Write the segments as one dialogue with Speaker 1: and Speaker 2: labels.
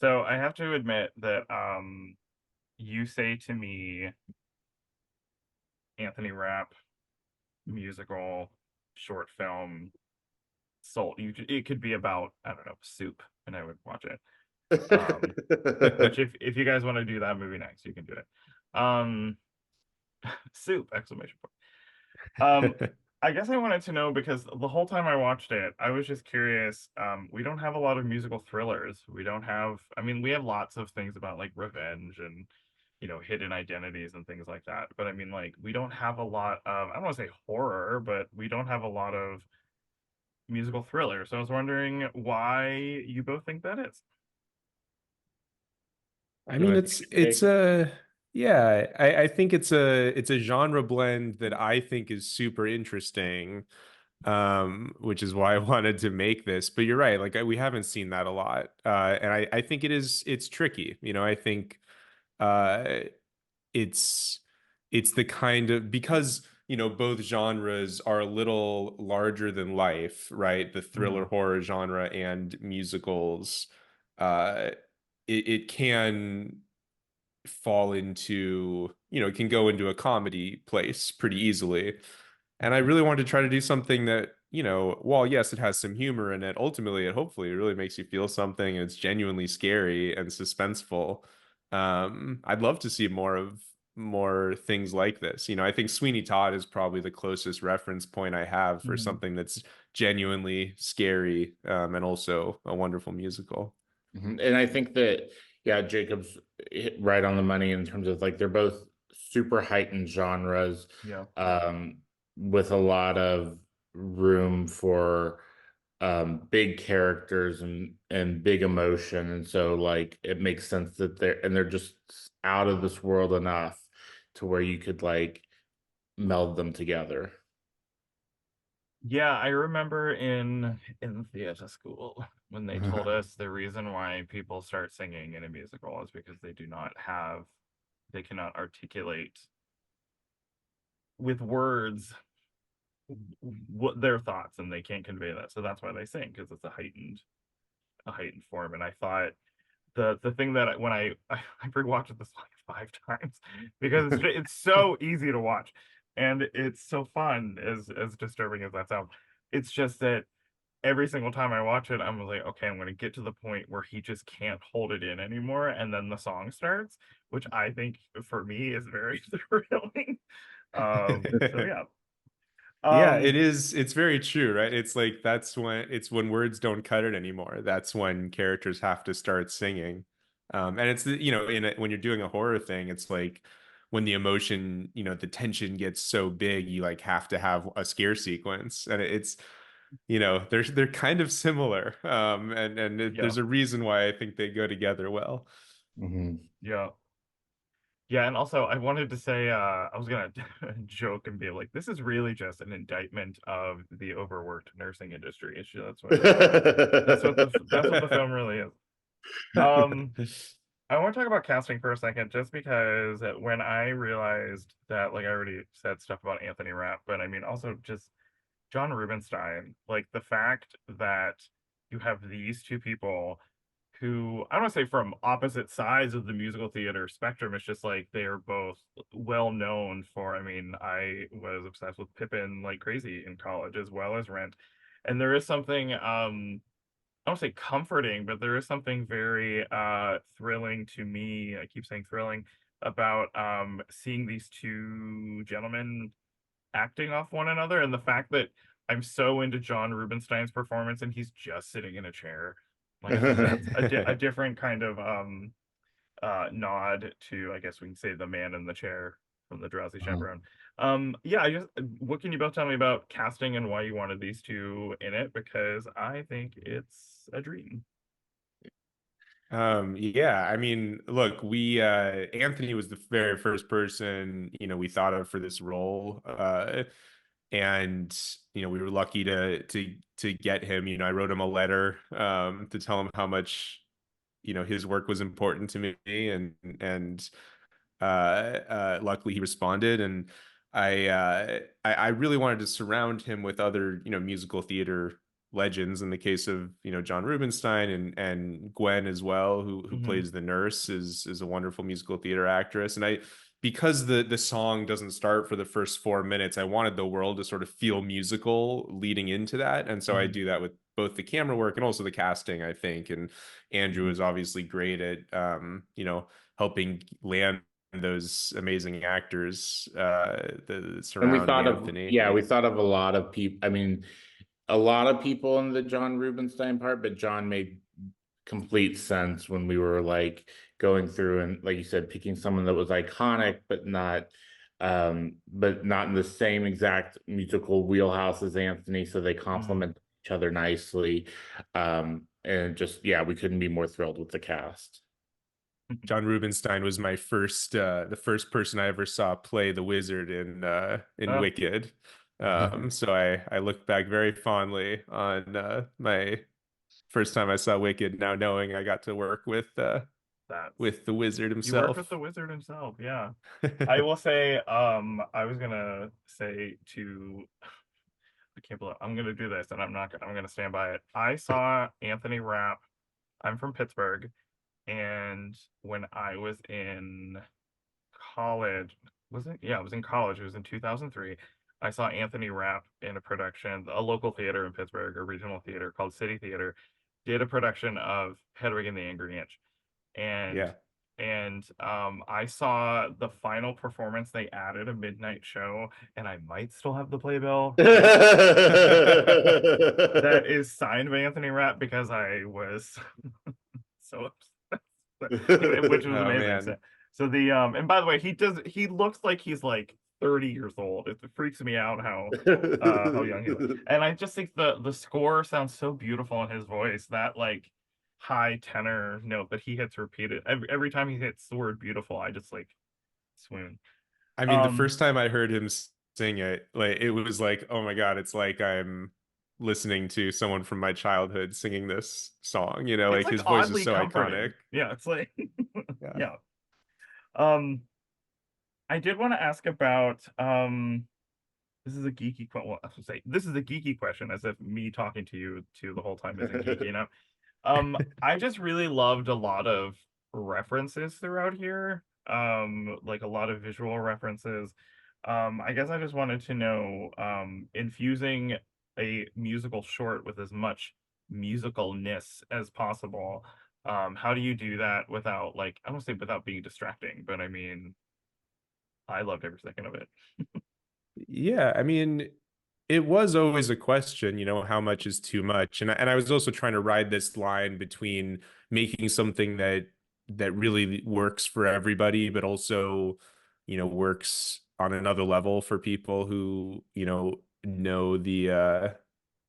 Speaker 1: So I have to admit that you say to me Anthony Rapp musical short film soul. It could be about, I don't know, soup, and I would watch it. Um which if you guys want to do that movie next, you can do it. Um Soup exclamation point. I guess I wanted to know because the whole time I watched it, I was just curious. We don't have a lot of musical thrillers. We don't have, I mean, we have lots of things about like revenge and, hidden identities and things like that. But I mean, like, we don't have a lot of, I don't want to say horror, but we don't have a lot of musical thrillers. So I was wondering why you both think that is.
Speaker 2: I
Speaker 3: You
Speaker 2: mean,
Speaker 3: want to
Speaker 2: it's
Speaker 3: take a
Speaker 2: it's
Speaker 3: take?
Speaker 2: a yeah, I think it's a genre blend that I think is super interesting, which is why I wanted to make this. But you're right, like we haven't seen that a lot, and I think it's tricky. I think uh, it's it's the kind of because both genres are a little larger than life, right? The thriller
Speaker 1: Mhm.
Speaker 2: horror genre and musicals, uh, it can fall into, it can go into a comedy place pretty easily. And I really wanted to try to do something that, while yes, it has some humor in it, ultimately, hopefully it really makes you feel something and it's genuinely scary and suspenseful. I'd love to see more things like this. I think Sweeney Todd is probably the closest reference point I have for
Speaker 1: Mhm.
Speaker 2: something that's genuinely scary, and also a wonderful musical.
Speaker 3: And I think that, yeah, Jacob's hit right on the money in terms of like they're both super heightened genres,
Speaker 1: Yeah.
Speaker 3: um, with a lot of room for big characters and big emotion. And so like it makes sense that they're just out of this world enough to where you could like meld them together.
Speaker 1: Yeah, I remember in theater school when they told us the reason why people start singing in a musical is because they cannot articulate with words what their thoughts, and they can't convey that. So that's why they sing, because it's a heightened form. And I thought the thing that when I rewatched this like 5 times because it's so easy to watch and it's so fun, as disturbing as that sounds. It's just that every single time I watch it, I'm like, okay, I'm going to get to the point where he just can't hold it in anymore, and then the song starts, which I think for me is very thrilling. So yeah.
Speaker 2: Yeah, it
Speaker 1: Um,
Speaker 2: is. It's very true, right? It's like it's when words don't cut it anymore. That's when characters have to start singing. And it's when you're doing a horror thing, it's like when the emotion, the tension gets so big, you like have to have a scare sequence, and they're kind of similar.
Speaker 1: yeah,
Speaker 2: There's a reason why I think they go together well.
Speaker 3: Mhm.
Speaker 1: yeah. Yeah, and also I wanted to say, I was gonna joke and be like, this is really just an indictment of the overworked nursing industry. That's what the film really is. Um, I want to talk about casting for a second, just because when I realized that, like, I already said stuff about Anthony Rapp, but I mean also just John Rubinstein, like the fact that you have these two people who I don't want to say from opposite sides of the musical theater spectrum. It's just like they are both well known for. I mean, I was obsessed with Pippin like crazy in college as well as Rent, and there is something I don't say comforting, but there is something very thrilling to me. I keep saying thrilling about seeing these two gentlemen acting off one another, and the fact that I'm so into John Rubinstein's performance and he's just sitting in a chair. Like I think that's a different kind of nod to, I guess we can say, the man in the chair from the Drowsy Chaperone. Yeah, I just what can you both tell me about casting and why you wanted these two in it? Because I think it's a dream.
Speaker 2: Yeah, I mean, look, we Anthony was the very first person, we thought of for this role. And we were lucky to get him. I wrote him a letter to tell him how much, his work was important to me, and luckily he responded. And I really wanted to surround him with other, musical theater legends. In the case of, John Rubinstein and Gwen as well, who
Speaker 1: Hmm.
Speaker 2: plays the nurse, is a wonderful musical theater actress. And because the song doesn't start for the first 4 minutes, I wanted the world to sort of feel musical leading into that. And so I
Speaker 1: Hmm.
Speaker 2: do that with both the camera work and also the casting, I think. And Andrew
Speaker 1: Hmm.
Speaker 2: is obviously great at helping land those amazing actors that
Speaker 3: And
Speaker 2: surround Anthony.
Speaker 3: we thought of a lot of people. I mean, a lot of people in the John Rubinstein part, but John made complete sense when we were like going through and, like you said, picking someone that was iconic, but not in the same exact musical wheelhouse as Anthony, so they
Speaker 1: Hmm.
Speaker 3: complement each other nicely. And just, yeah, we couldn't be more thrilled with the cast.
Speaker 2: John Rubinstein was the first person I ever saw play the wizard in
Speaker 1: Oh.
Speaker 2: Wicked. So I look back very fondly on my first time I saw Wicked, now knowing I got to work
Speaker 1: That's
Speaker 2: with the wizard
Speaker 1: You worked with the
Speaker 2: himself.
Speaker 1: wizard himself, yeah. I will say, I was gonna say to I can't believe I'm gonna do this and I'm gonna stand by it. I saw Anthony Rapp. I'm from Pittsburgh, and when I was in college, was it? Yeah, I was in college. It was in 2003. I saw Anthony Rapp in a production, a local theater in Pittsburgh, a regional theater called City Theater, did a production of Hedwig and the Angry Inch, and
Speaker 2: Yeah.
Speaker 1: I saw the final performance. They added a midnight show, and I might still have the playbill that is signed by Anthony Rapp because I was so upset. Anyway, which was
Speaker 2: Oh
Speaker 1: amazing. So,
Speaker 2: man.
Speaker 1: and by the way, he looks like he's like 30 years old. It freaks me out how young he looks. And I just think the score sounds so beautiful in his voice. That like high tenor note that he hits repeated every time he hits the word beautiful, I just like swoon.
Speaker 2: I mean, the
Speaker 1: Um
Speaker 2: first time I heard him sing it, like it was like, oh my God, it's like I'm listening to someone from my childhood singing this song,
Speaker 1: it's
Speaker 2: like
Speaker 1: like
Speaker 2: his voice is
Speaker 1: oddly
Speaker 2: so iconic.
Speaker 1: comforting. Yeah, it's like
Speaker 2: Yeah.
Speaker 1: yeah. Um I did want to ask about this is a geeky well, I should say this is a geeky question as if me talking to you to the whole time isn't geeky, you know. I just really loved a lot of references throughout here. Like a lot of visual references. I guess I just wanted to know, infusing a musical short with as much musicalness as possible. How do you do that without like I don't say without being distracting, but I mean I loved every second of it.
Speaker 2: Yeah, I mean, it was always a question, how much is too much? And I was also trying to ride this line between making something that really works for everybody, but also, works on another level for people who, know the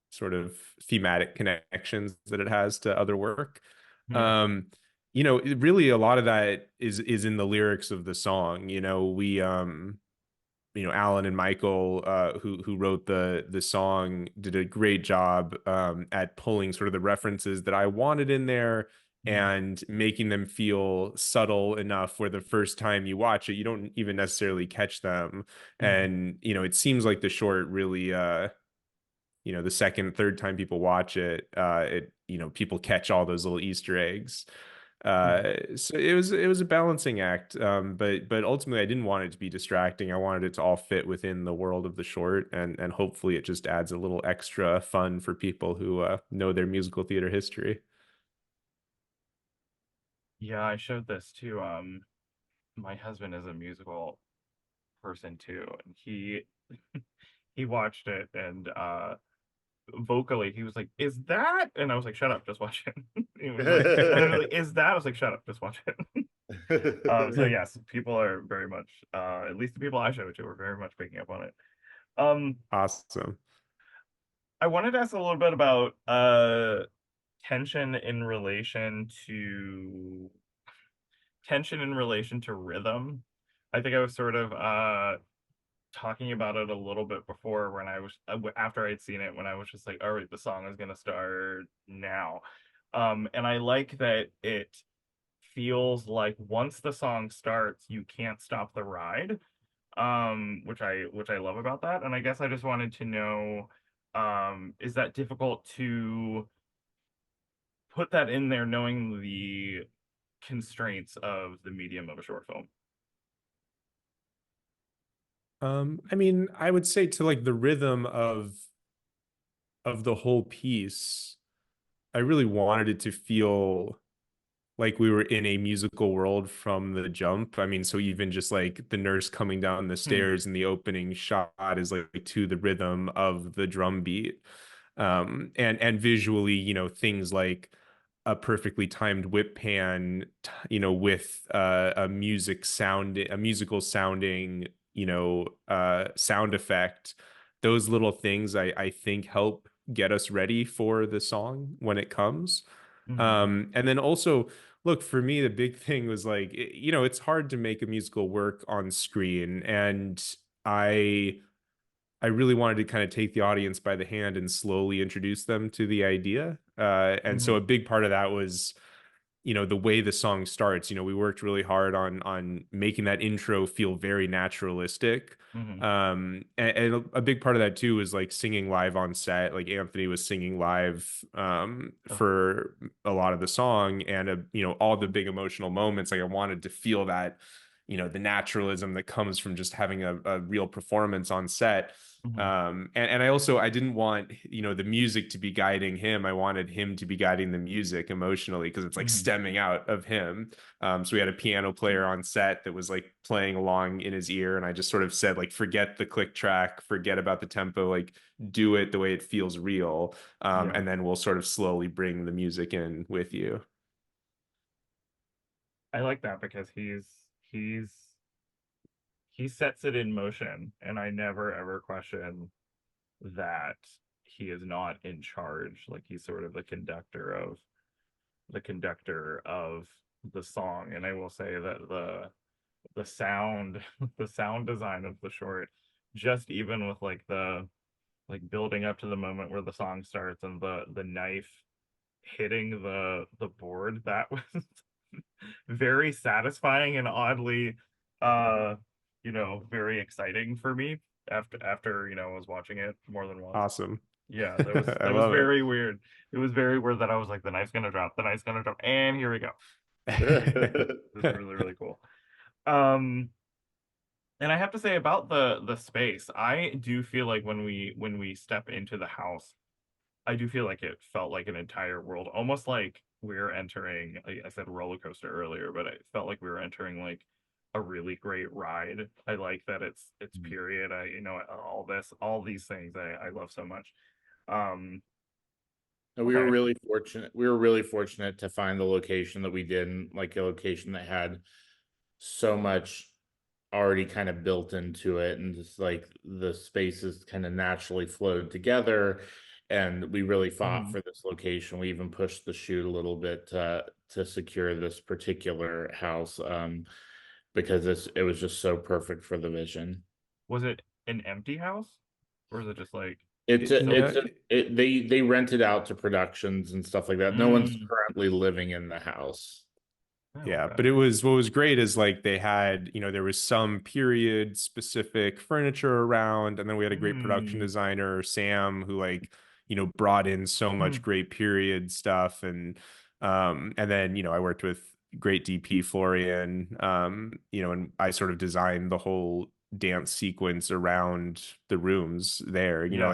Speaker 2: sort of thematic connections that it has to other work.
Speaker 1: Yeah.
Speaker 2: Um, really a lot of that is in the lyrics of the song. Alan and Michael, who wrote the song, did a great job at pulling sort of the references that I wanted in there
Speaker 1: Mhm.
Speaker 2: and making them feel subtle enough where the first time you watch it, you don't even necessarily catch them.
Speaker 1: Mhm.
Speaker 2: And it seems like the short really, the second, third time people watch it, people catch all those little Easter eggs.
Speaker 1: Mhm.
Speaker 2: So it was a balancing act, but ultimately I didn't want it to be distracting. I wanted it to all fit within the world of the short, and hopefully it just adds a little extra fun for people who know their musical theater history.
Speaker 1: Yeah, I showed this to my husband is a musical person too, and he watched it and vocally he was like, "Is that?" And I was like, "Shut up, just watch it." He was like, literally, "Is that?" I was like, "Shut up, just watch it." So yes, people are very much at least the people I showed it to were very much picking up on it. Um
Speaker 2: Awesome.
Speaker 1: I wanted to ask a little bit about tension in relation to tension in relation to rhythm. I think I was sort of talking about it a little bit before when I was after I'd seen it when I was just like, all right, the song is gonna start now. And I like that it feels like once the song starts, you can't stop the ride. Which I love about that. And I guess I just wanted to know, is that difficult to put that in there knowing the constraints of the medium of a short film?
Speaker 2: I mean, I would say to like the rhythm of the whole piece, I really wanted it to feel like we were in a musical world from the jump. I mean, so even just like the nurse coming down the
Speaker 1: Hmm.
Speaker 2: stairs and the opening shot is like to the rhythm of the drum beat. And visually, things like a perfectly timed whip pan, with a musical sounding, sound effect. Those little things I think help get us ready for the song when it comes.
Speaker 1: Hmm.
Speaker 2: And then also, look, for me, the big thing was like, it's hard to make a musical work on screen. And I I really wanted to kind of take the audience by the hand and slowly introduce them to the idea. And so
Speaker 1: Hmm.
Speaker 2: a big part of that was, the way the song starts. We worked really hard on making that intro feel very naturalistic.
Speaker 1: Hmm.
Speaker 2: And a big part of that too was like singing live on set. Like Anthony was singing live
Speaker 1: Oh.
Speaker 2: for a lot of the song, and all the big emotional moments. Like I wanted to feel that, the naturalism that comes from just having a real performance on set.
Speaker 1: Hmm.
Speaker 2: And I didn't want, the music to be guiding him. I wanted him to be guiding the music emotionally because it's like
Speaker 1: Hmm.
Speaker 2: stemming out of him. So we had a piano player on set that was like playing along in his ear, and I just sort of said like, forget the click track, forget about the tempo, like do it the way it feels real.
Speaker 1: Yeah,
Speaker 2: And then we'll sort of slowly bring the music in with you.
Speaker 1: I like that because he's he sets it in motion, and I never ever question that he is not in charge. Like he's sort of the conductor of the song. And I will say that the sound the sound design of the short, just even with like building up to the moment where the song starts and the knife hitting the board, that was very satisfying and oddly uh very exciting for me after I was watching it more than once.
Speaker 2: Awesome.
Speaker 1: Yeah, that was
Speaker 2: I
Speaker 1: that was
Speaker 2: love it.
Speaker 1: very weird. It was very weird that I was like, the knife's gonna drop, the knife's gonna drop, and here we go. It was really, really cool. Um, and I have to say about the space, I do feel like when we step into the house, I do feel like it felt like an entire world, almost like we're entering. I said roller coaster earlier, but it felt like we were entering like a really great ride. I like that it's period. All these things I love so much. Um,
Speaker 3: We were
Speaker 1: okay.
Speaker 3: really fortunate. We were really fortunate to find the location that we did, and like a location that had so much already kind of built into it, and just like the spaces kind of naturally flowed together. And we really fought
Speaker 1: Mhm.
Speaker 3: for this location. We even pushed the shoot a little bit to secure this particular house, because it was just so perfect for the vision.
Speaker 1: Was it an empty house, or is it just like
Speaker 3: It's
Speaker 2: It,
Speaker 3: a,
Speaker 2: no,
Speaker 3: it's a,
Speaker 2: it-
Speaker 3: it, they rent it out to productions and stuff like that. No one's
Speaker 1: mm,
Speaker 3: currently living in the house.
Speaker 1: oh,
Speaker 2: Yeah,
Speaker 1: okay.
Speaker 2: but it was what was great is like they had, there was some period specific furniture around, and then we had a great production
Speaker 1: Mm,
Speaker 2: designer, Sam, who like, brought in so much
Speaker 1: mm,
Speaker 2: great period stuff. And then, I worked with great DP Florian, and I sort of designed the whole dance sequence around the rooms there.
Speaker 1: yeah.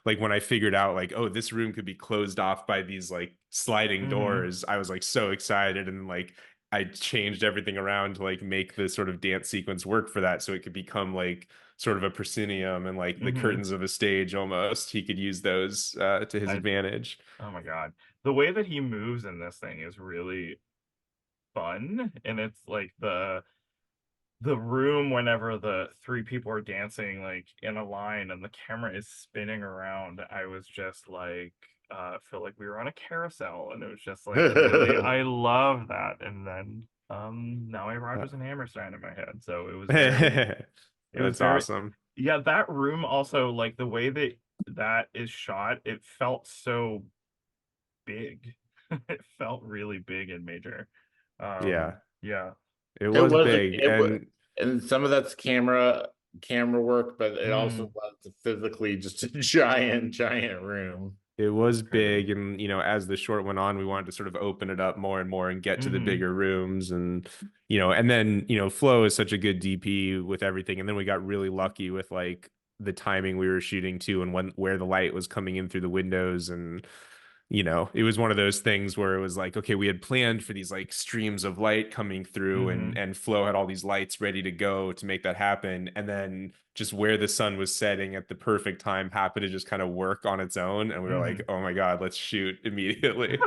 Speaker 2: Like when I figured out like, oh, this room could be closed off by these like sliding
Speaker 1: Hmm.
Speaker 2: doors, I was like so excited. And like I changed everything around to like make the sort of dance sequence work for that so it could become like sort of a proscenium and like the
Speaker 1: Hmm.
Speaker 2: curtains of a stage almost. He could use those to his
Speaker 1: I
Speaker 2: advantage.
Speaker 1: Oh my God. The way that he moves in this thing is really fun. And it's like the room whenever the three people are dancing like in a line and the camera is spinning around, I was just like felt like we were on a carousel, and it was just like really, I love that. And then now I have
Speaker 2: Uh,
Speaker 1: Rodgers and Hammerstein in my head. So it was
Speaker 2: that's
Speaker 1: very,
Speaker 2: awesome.
Speaker 1: yeah, that room also, like the way that is shot, it felt so big. It felt really big and major.
Speaker 2: Yeah,
Speaker 1: Yeah.
Speaker 2: it
Speaker 3: It
Speaker 2: was
Speaker 3: was
Speaker 2: big.
Speaker 3: it was, and some of that's camera camera work, but it also
Speaker 1: Mm,
Speaker 3: was physically just a giant room.
Speaker 2: It was
Speaker 1: that's crazy.
Speaker 2: big, and as the short went on, we wanted to sort of open it up more and more and get to the
Speaker 1: Hmm.
Speaker 2: bigger rooms, and and then Flo is such a good DP with everything, and then we got really lucky with like the timing we were shooting too, and where the light was coming in through the windows, and it was one of those things where it was like, okay, we had planned for these like streams of light coming through, and
Speaker 1: Hmm.
Speaker 2: Flo had all these lights ready to go to make that happen, and then just where the sun was setting at the perfect time happened to just kind of work on its own, and we were like,
Speaker 1: Hmm.
Speaker 2: oh my God, let's shoot immediately.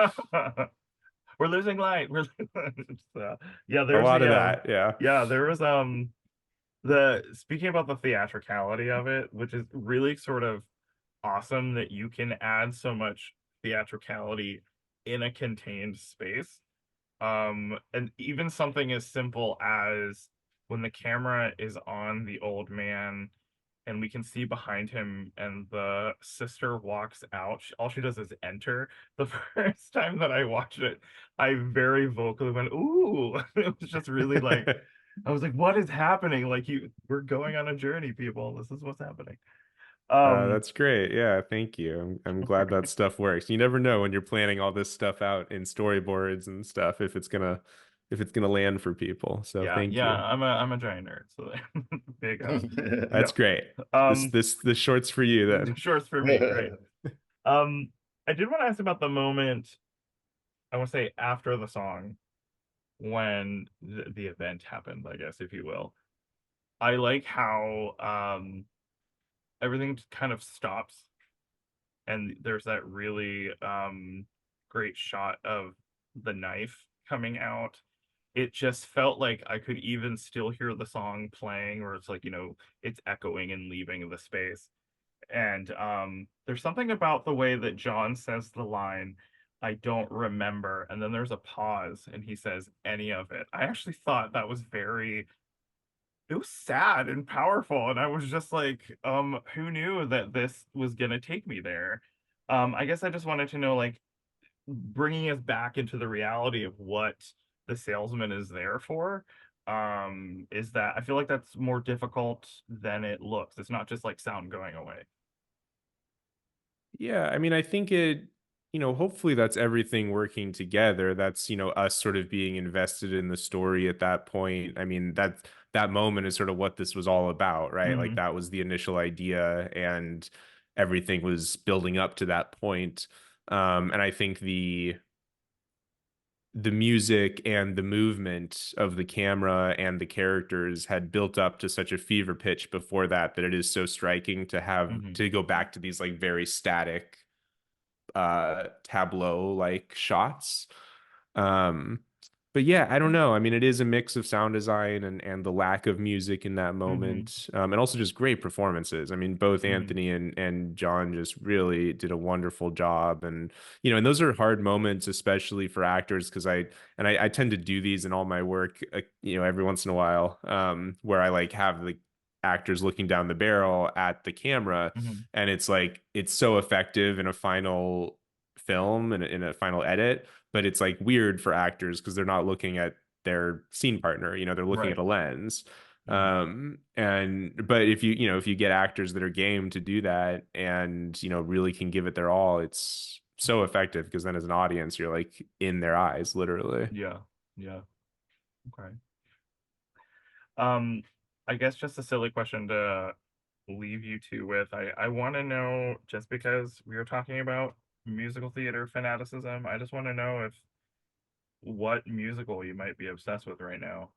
Speaker 1: We're losing light. Yeah,
Speaker 2: A
Speaker 1: there's
Speaker 2: lot
Speaker 1: the
Speaker 2: of that, yeah.
Speaker 1: yeah, there was the speaking about the theatricality of it, which is really sort of awesome that you can add so much theatricality in a contained space. And even something as simple as when the camera is on the old man and we can see behind him and the sister walks out, all she does is enter. The first time that I watched it, I very vocally went, "Ooh." It was just really like I was like, "What is happening? Like we're going on a journey, people. This is what's happening." Um,
Speaker 2: That's great. Yeah, thank you. I'm glad that stuff works. You never know when you're planning all this stuff out in storyboards and stuff if it's gonna land for people. So
Speaker 1: yeah,
Speaker 2: thank
Speaker 1: yeah,
Speaker 2: you.
Speaker 1: I'm a giant nerd, so big
Speaker 2: That's
Speaker 1: no.
Speaker 2: great. This
Speaker 1: Um,
Speaker 2: this the shorts for you then.
Speaker 1: shorts for me, great. Um, I did want to ask about the moment, I want to say after the song when the event happened, I guess, if you will. I like how everything just kind of stops and there's that really great shot of the knife coming out. It just felt like I could even still hear the song playing, or it's like, it's echoing and leaving the space. And there's something about the way that John says the line, "I don't remember," and then there's a pause and he says, "Any of it." I actually thought that was very, it was sad and powerful, and I was just like, who knew that this was gonna take me there? I guess I just wanted to know, like, bringing us back into the reality of what the salesman is there for. Is that I feel like that's more difficult than it looks. It's not just like sound going away.
Speaker 2: Yeah, I mean, I think hopefully that's everything working together. That's, us sort of being invested in the story at that point. I mean, that moment is sort of what this was all about, right? Like
Speaker 1: Hmm.
Speaker 2: that was the initial idea, and everything was building up to that point. And I think the music and the movement of the camera and the characters had built up to such a fever pitch before that it is so striking to have
Speaker 1: Hmm.
Speaker 2: to go back to these like very static tableau like shots. um but yeah, I don't know. I mean, it is a mix of sound design and the lack of music in that
Speaker 1: Hmm.
Speaker 2: moment, and also just great performances. I mean, both
Speaker 1: Hmm.
Speaker 2: Anthony and John just really did a wonderful job, and and those are hard moments, especially for actors, because I tend to do these in all my work, every once in a while, where I like have the actors looking down the barrel at the camera,
Speaker 1: Hmm.
Speaker 2: and it's like it's so effective in a final film and in a final edit, but it's like weird for actors because they're not looking at their scene partner, they're looking at
Speaker 1: Right.
Speaker 2: a lens.
Speaker 1: Hmm.
Speaker 2: And but if you get actors that are game to do that and really can give it their all, it's so effective, because then as an audience you're like in their eyes literally.
Speaker 1: Yeah. Yeah. Okay. Um, I guess just a silly question to leave you two with. I want to know, just because we were talking about musical theater fanaticism, I just want to know if what musical you might be obsessed with right now.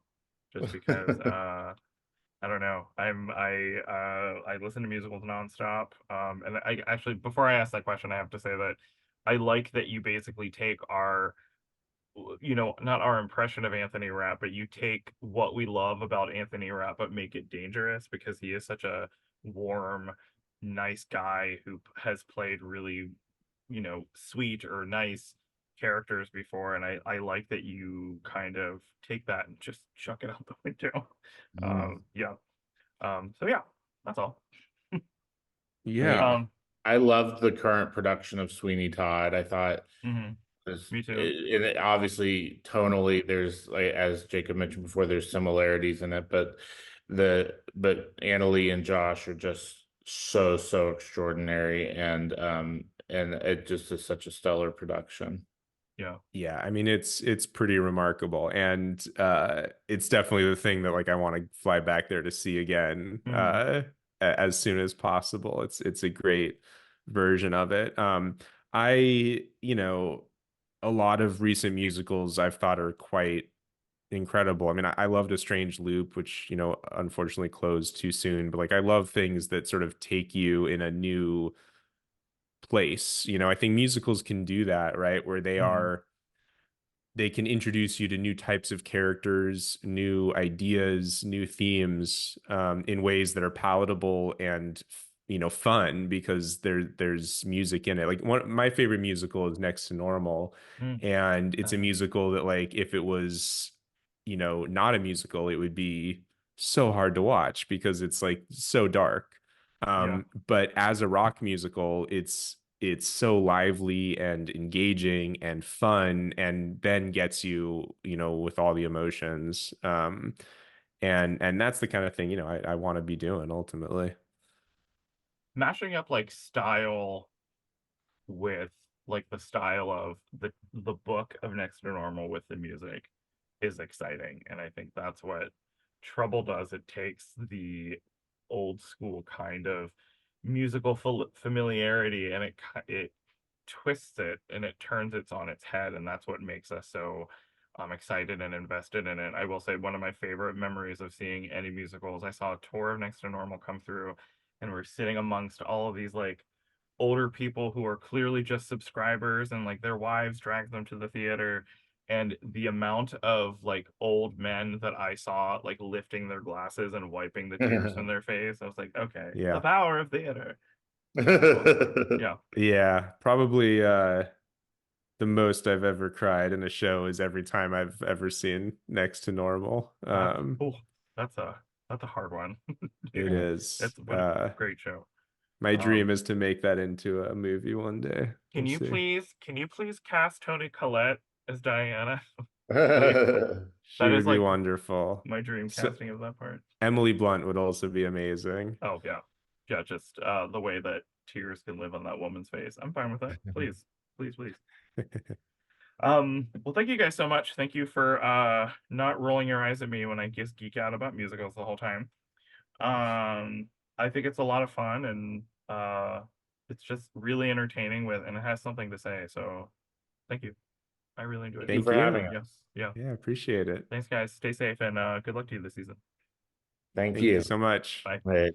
Speaker 1: Just because I don't know. I listen to musicals nonstop. And I actually, before I ask that question, I have to say that I like that you basically take our, not our impression of Anthony Rapp, but you take what we love about Anthony Rapp, but make it dangerous, because he is such a warm, nice guy who has played really, sweet or nice characters before. And I like that you kind of take that and just chuck it out the window.
Speaker 3: Mm.
Speaker 1: Yeah. So yeah, that's all.
Speaker 3: Yeah.
Speaker 2: Yeah.
Speaker 1: Um,
Speaker 3: I loved the current production of Sweeney Todd. I thought
Speaker 1: mhm,
Speaker 3: this,
Speaker 1: me too.
Speaker 3: obviously tonally, there's, like as Jacob mentioned before, there's similarities in it, but but Annalie and Josh are just so extraordinary, and it just is such a stellar production.
Speaker 1: Yeah.
Speaker 2: Yeah, I mean it's pretty remarkable, and it's definitely the thing that like I want to fly back there to see again
Speaker 1: Mhm.
Speaker 2: as soon as possible. It's a great version of it. I, you know, a lot of recent musicals I've thought are quite incredible. I mean, I loved A Strange Loop, which, you know, unfortunately closed too soon, but like I love things that sort of take you in a new place. You know, I think musicals can do that, right? Where
Speaker 1: Mhm.
Speaker 2: they can introduce you to new types of characters, new ideas, new themes, in ways that are palatable and, you know, fun because there's music in it. Like one my favorite musical is Next to Normal,
Speaker 1: Mm.
Speaker 2: and it's a musical that like if it was, you know, not a musical, it would be so hard to watch because it's like so dark.
Speaker 1: Yeah.
Speaker 2: But as a rock musical, it's so lively and engaging and fun, and then gets you, you know, with all the emotions. And that's the kind of thing, you know, I want to be doing ultimately.
Speaker 1: Mashing up like style with like the style of the book of Next to Normal with the music is exciting, and I think that's what Trouble does. It takes the old school kind of musical familiarity, and it twists it and it turns it on its head, and that's what makes us so excited and invested in it. I will say one of my favorite memories of seeing any musicals, I saw a tour of Next to Normal come through, and we're sitting amongst all of these like older people who are clearly just subscribers, and like their wives drag them to the theater, and the amount of like old men that I saw like lifting their glasses and wiping the tears from their face, I was like, okay, the
Speaker 2: Yeah.
Speaker 1: power of theater. So yeah.
Speaker 2: Yeah. Probably the most I've ever cried in a show is every time I've ever seen Next to Normal.
Speaker 1: Oh, that's a hard one.
Speaker 2: It
Speaker 1: Yeah,
Speaker 2: is.
Speaker 1: it's what a great show.
Speaker 2: My dream
Speaker 1: um
Speaker 2: is to make that into a movie one day. We'll see.
Speaker 1: can you please cast Toni Collette as Diana? Please.
Speaker 2: She
Speaker 1: That is
Speaker 2: would be
Speaker 1: like
Speaker 2: wonderful.
Speaker 1: my dream
Speaker 2: So
Speaker 1: casting of that part.
Speaker 2: Emily Blunt would also be amazing.
Speaker 1: Oh yeah. Yeah, just the way that tears can live on that woman's face. I'm fine with that. Please. Please, please. Well, thank you guys so much. Thank you for not rolling your eyes at me when I just geek out about musicals the whole time. I think it's a lot of fun, and it's just really entertaining with, and it has something to say. So thank you. I really enjoyed
Speaker 3: Thank
Speaker 1: it.
Speaker 3: you
Speaker 2: Thank
Speaker 3: for having
Speaker 2: you.
Speaker 3: us.
Speaker 1: Yes. Yeah.
Speaker 2: Yeah, appreciate it.
Speaker 1: Thanks guys. Stay safe, and good luck to you this season.
Speaker 3: Thank
Speaker 2: Thank you
Speaker 3: you.
Speaker 2: so much.
Speaker 1: Bye.
Speaker 3: Right.